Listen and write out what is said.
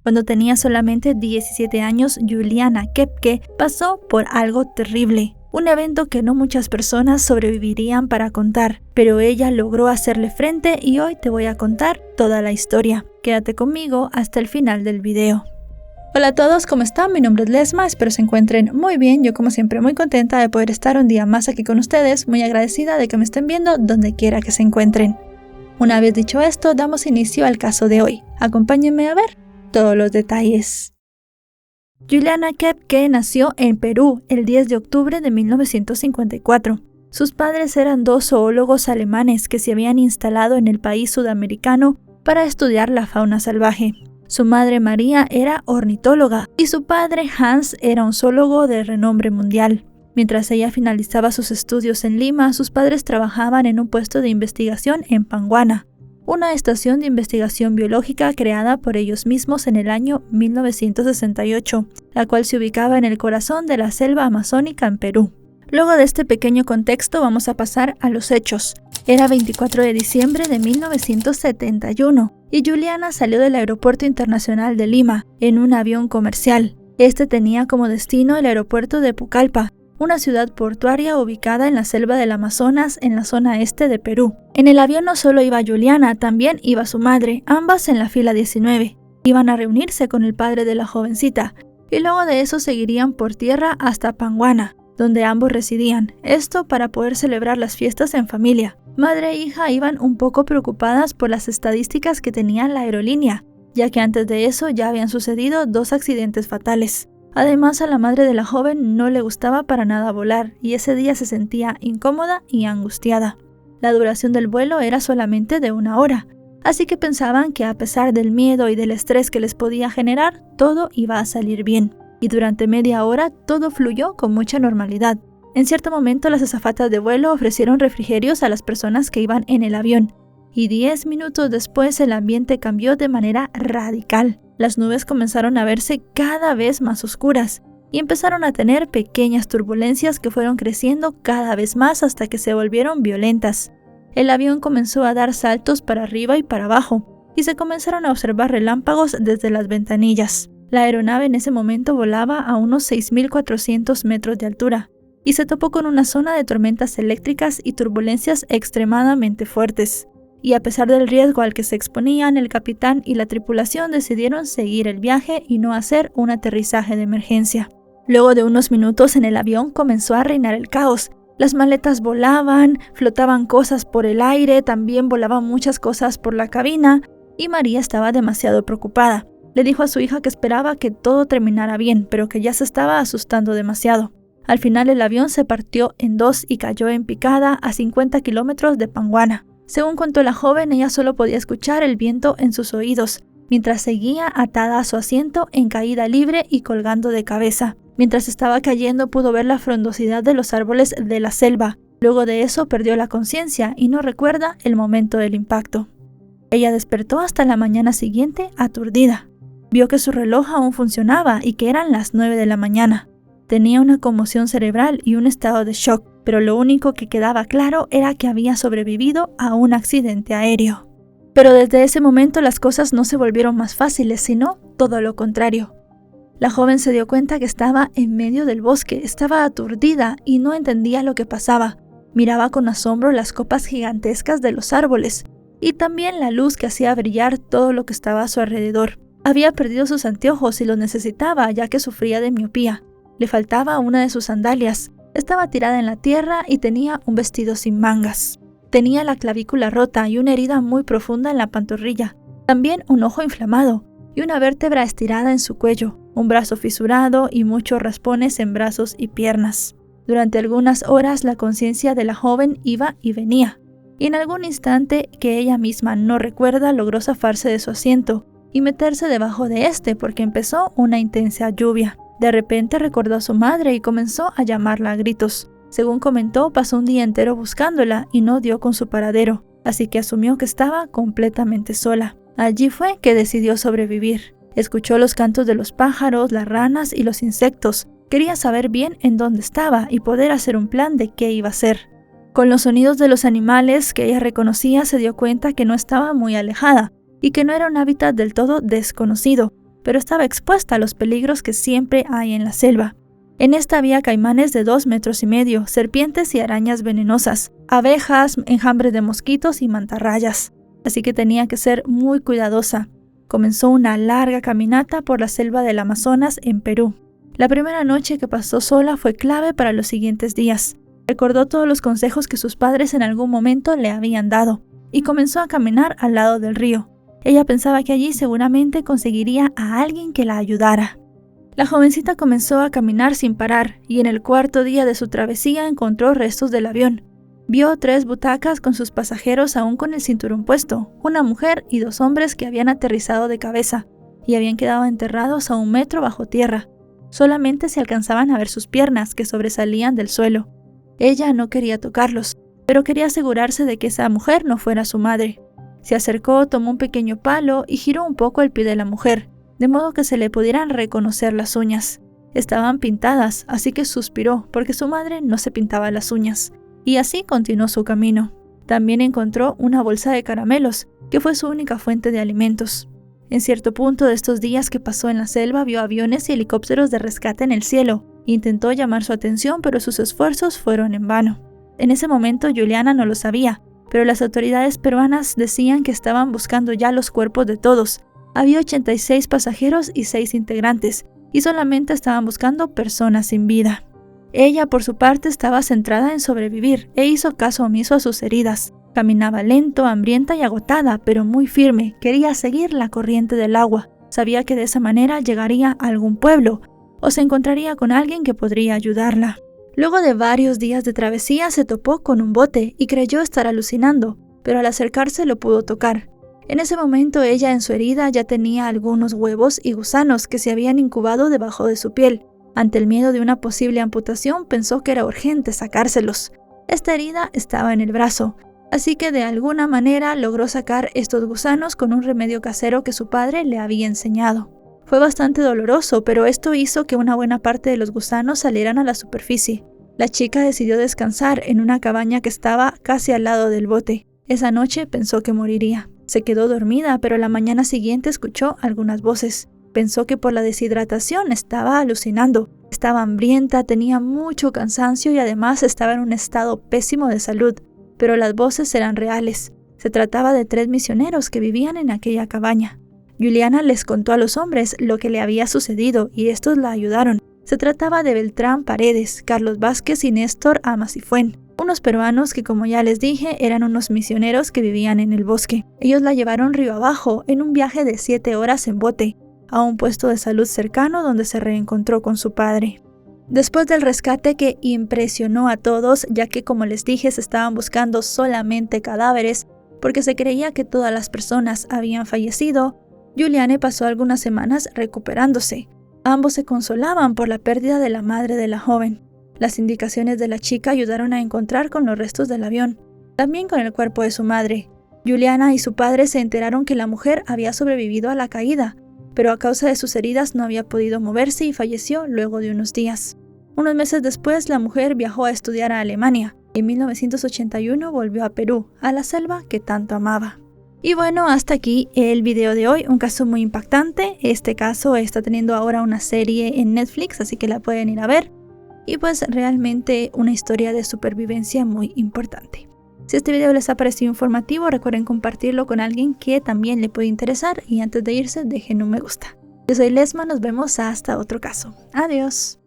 Cuando tenía solamente 17 años, Juliana Koepke pasó por algo terrible. Un evento que no muchas personas sobrevivirían para contar, pero ella logró hacerle frente y hoy te voy a contar toda la historia. Quédate conmigo hasta el final del video. Hola a todos, ¿cómo están? Mi nombre es Lesma, espero se encuentren muy bien. Yo como siempre muy contenta de poder estar un día más aquí con ustedes, muy agradecida de que me estén viendo donde quiera que se encuentren. Una vez dicho esto, damos inicio al caso de hoy. Acompáñenme a ver todos los detalles. Juliana Koepke nació en Perú el 10 de octubre de 1954. Sus padres eran dos zoólogos alemanes que se habían instalado en el país sudamericano para estudiar la fauna salvaje. Su madre María era ornitóloga y su padre Hans era un zoólogo de renombre mundial. Mientras ella finalizaba sus estudios en Lima, sus padres trabajaban en un puesto de investigación en Panguana, una estación de investigación biológica creada por ellos mismos en el año 1968, la cual se ubicaba en el corazón de la selva amazónica en Perú. Luego de este pequeño contexto vamos a pasar a los hechos. Era 24 de diciembre de 1971 y Juliana salió del Aeropuerto Internacional de Lima en un avión comercial. Este tenía como destino el aeropuerto de Pucallpa, una ciudad portuaria ubicada en la selva del Amazonas en la zona este de Perú. En el avión no solo iba Juliana, también iba su madre, ambas en la fila 19. Iban a reunirse con el padre de la jovencita y luego de eso seguirían por tierra hasta Panguana, donde ambos residían, esto para poder celebrar las fiestas en familia. Madre e hija iban un poco preocupadas por las estadísticas que tenía la aerolínea, ya que antes de eso ya habían sucedido 2 accidentes fatales. Además, a la madre de la joven no le gustaba para nada volar y ese día se sentía incómoda y angustiada. La duración del vuelo era solamente de 1 hora, así que pensaban que a pesar del miedo y del estrés que les podía generar, todo iba a salir bien. Y durante media hora todo fluyó con mucha normalidad. En cierto momento las azafatas de vuelo ofrecieron refrigerios a las personas que iban en el avión, y 10 minutos después el ambiente cambió de manera radical. Las nubes comenzaron a verse cada vez más oscuras y empezaron a tener pequeñas turbulencias que fueron creciendo cada vez más hasta que se volvieron violentas. El avión comenzó a dar saltos para arriba y para abajo, y se comenzaron a observar relámpagos desde las ventanillas. La aeronave en ese momento volaba a unos 6.400 metros de altura y se topó con una zona de tormentas eléctricas y turbulencias extremadamente fuertes. Y a pesar del riesgo al que se exponían, el capitán y la tripulación decidieron seguir el viaje y no hacer un aterrizaje de emergencia. Luego de unos minutos en el avión comenzó a reinar el caos. Las maletas volaban, flotaban cosas por el aire, también volaban muchas cosas por la cabina, y María estaba demasiado preocupada. Le dijo a su hija que esperaba que todo terminara bien, pero que ya se estaba asustando demasiado. Al final el avión se partió en 2 y cayó en picada a 50 kilómetros de Panguana. Según contó la joven, ella solo podía escuchar el viento en sus oídos, mientras seguía atada a su asiento en caída libre y colgando de cabeza. Mientras estaba cayendo pudo ver la frondosidad de los árboles de la selva. Luego de eso perdió la conciencia y no recuerda el momento del impacto. Ella despertó hasta la mañana siguiente aturdida. Vio que su reloj aún funcionaba y que eran las 9 de la mañana. Tenía una conmoción cerebral y un estado de shock, pero lo único que quedaba claro era que había sobrevivido a un accidente aéreo. Pero desde ese momento las cosas no se volvieron más fáciles, sino todo lo contrario. La joven se dio cuenta que estaba en medio del bosque, estaba aturdida y no entendía lo que pasaba. Miraba con asombro las copas gigantescas de los árboles y también la luz que hacía brillar todo lo que estaba a su alrededor. Había perdido sus anteojos y los necesitaba ya que sufría de miopía. Le faltaba una de sus sandalias. Estaba tirada en la tierra y tenía un vestido sin mangas. Tenía la clavícula rota y una herida muy profunda en la pantorrilla. También un ojo inflamado y una vértebra estirada en su cuello, un brazo fisurado y muchos raspones en brazos y piernas. Durante algunas horas la conciencia de la joven iba y venía, y en algún instante que ella misma no recuerda logró zafarse de su asiento y meterse debajo de este porque empezó una intensa lluvia. De repente recordó a su madre y comenzó a llamarla a gritos. Según comentó, pasó un día entero buscándola y no dio con su paradero, así que asumió que estaba completamente sola. Allí fue que decidió sobrevivir. Escuchó los cantos de los pájaros, las ranas y los insectos. Quería saber bien en dónde estaba y poder hacer un plan de qué iba a hacer. Con los sonidos de los animales que ella reconocía, se dio cuenta que no estaba muy alejada y que no era un hábitat del todo desconocido. pero estaba expuesta a los peligros que siempre hay en la selva. En esta había caimanes de 2,5 metros, serpientes y arañas venenosas, abejas, enjambres de mosquitos y mantarrayas, así que tenía que ser muy cuidadosa. Comenzó una larga caminata por la selva del Amazonas en Perú. La primera noche que pasó sola fue clave para los siguientes días. Recordó todos los consejos que sus padres en algún momento le habían dado y comenzó a caminar al lado del río. Ella pensaba que allí seguramente conseguiría a alguien que la ayudara. La jovencita comenzó a caminar sin parar y en el cuarto día de su travesía encontró restos del avión. Vio 3 butacas con sus pasajeros aún con el cinturón puesto, una mujer y 2 hombres que habían aterrizado de cabeza y habían quedado enterrados a 1 metro bajo tierra. Solamente se alcanzaban a ver sus piernas que sobresalían del suelo. Ella no quería tocarlos, pero quería asegurarse de que esa mujer no fuera su madre. Se acercó, tomó un pequeño palo y giró un poco el pie de la mujer, de modo que se le pudieran reconocer las uñas. Estaban pintadas, así que suspiró, porque su madre no se pintaba las uñas. Y así continuó su camino. También encontró una bolsa de caramelos, que fue su única fuente de alimentos. En cierto punto de estos días que pasó en la selva, vio aviones y helicópteros de rescate en el cielo. Intentó llamar su atención, pero sus esfuerzos fueron en vano. En ese momento, Juliana no lo sabía, pero las autoridades peruanas decían que estaban buscando ya los cuerpos de todos. Había 86 pasajeros y 6 integrantes, y solamente estaban buscando personas sin vida. Ella, por su parte, estaba centrada en sobrevivir e hizo caso omiso a sus heridas. Caminaba lento, hambrienta y agotada, pero muy firme. Quería seguir la corriente del agua. Sabía que de esa manera llegaría a algún pueblo o se encontraría con alguien que podría ayudarla. Luego de varios días de travesía se topó con un bote y creyó estar alucinando, pero al acercarse lo pudo tocar. En ese momento ella en su herida ya tenía algunos huevos y gusanos que se habían incubado debajo de su piel. Ante el miedo de una posible amputación pensó que era urgente sacárselos. Esta herida estaba en el brazo, así que de alguna manera logró sacar estos gusanos con un remedio casero que su padre le había enseñado. Fue bastante doloroso, pero esto hizo que una buena parte de los gusanos salieran a la superficie. La chica decidió descansar en una cabaña que estaba casi al lado del bote. Esa noche pensó que moriría. Se quedó dormida, pero la mañana siguiente escuchó algunas voces. Pensó que por la deshidratación estaba alucinando. Estaba hambrienta, tenía mucho cansancio y además estaba en un estado pésimo de salud. Pero las voces eran reales. Se trataba de 3 misioneros que vivían en aquella cabaña. Juliana les contó a los hombres lo que le había sucedido y estos la ayudaron. Se trataba de Beltrán Paredes, Carlos Vázquez y Néstor Amasifuen, unos peruanos que, como ya les dije, eran unos misioneros que vivían en el bosque. Ellos la llevaron río abajo en un viaje de 7 horas en bote, a un puesto de salud cercano donde se reencontró con su padre. Después del rescate que impresionó a todos, ya que como les dije se estaban buscando solamente cadáveres porque se creía que todas las personas habían fallecido, Juliane pasó algunas semanas recuperándose. Ambos se consolaban por la pérdida de la madre de la joven. Las indicaciones de la chica ayudaron a encontrar con los restos del avión, también con el cuerpo de su madre. Juliana y su padre se enteraron que la mujer había sobrevivido a la caída, pero a causa de sus heridas no había podido moverse y falleció luego de unos días. Unos meses después, la mujer viajó a estudiar a Alemania. En 1981 volvió a Perú, a la selva que tanto amaba. Y bueno, hasta aquí el video de hoy, un caso muy impactante. Este caso está teniendo ahora una serie en Netflix, así que la pueden ir a ver. Y pues realmente una historia de supervivencia muy importante. Si este video les ha parecido informativo, recuerden compartirlo con alguien que también le puede interesar y antes de irse dejen un me gusta. Yo soy Lesma, nos vemos hasta otro caso. Adiós.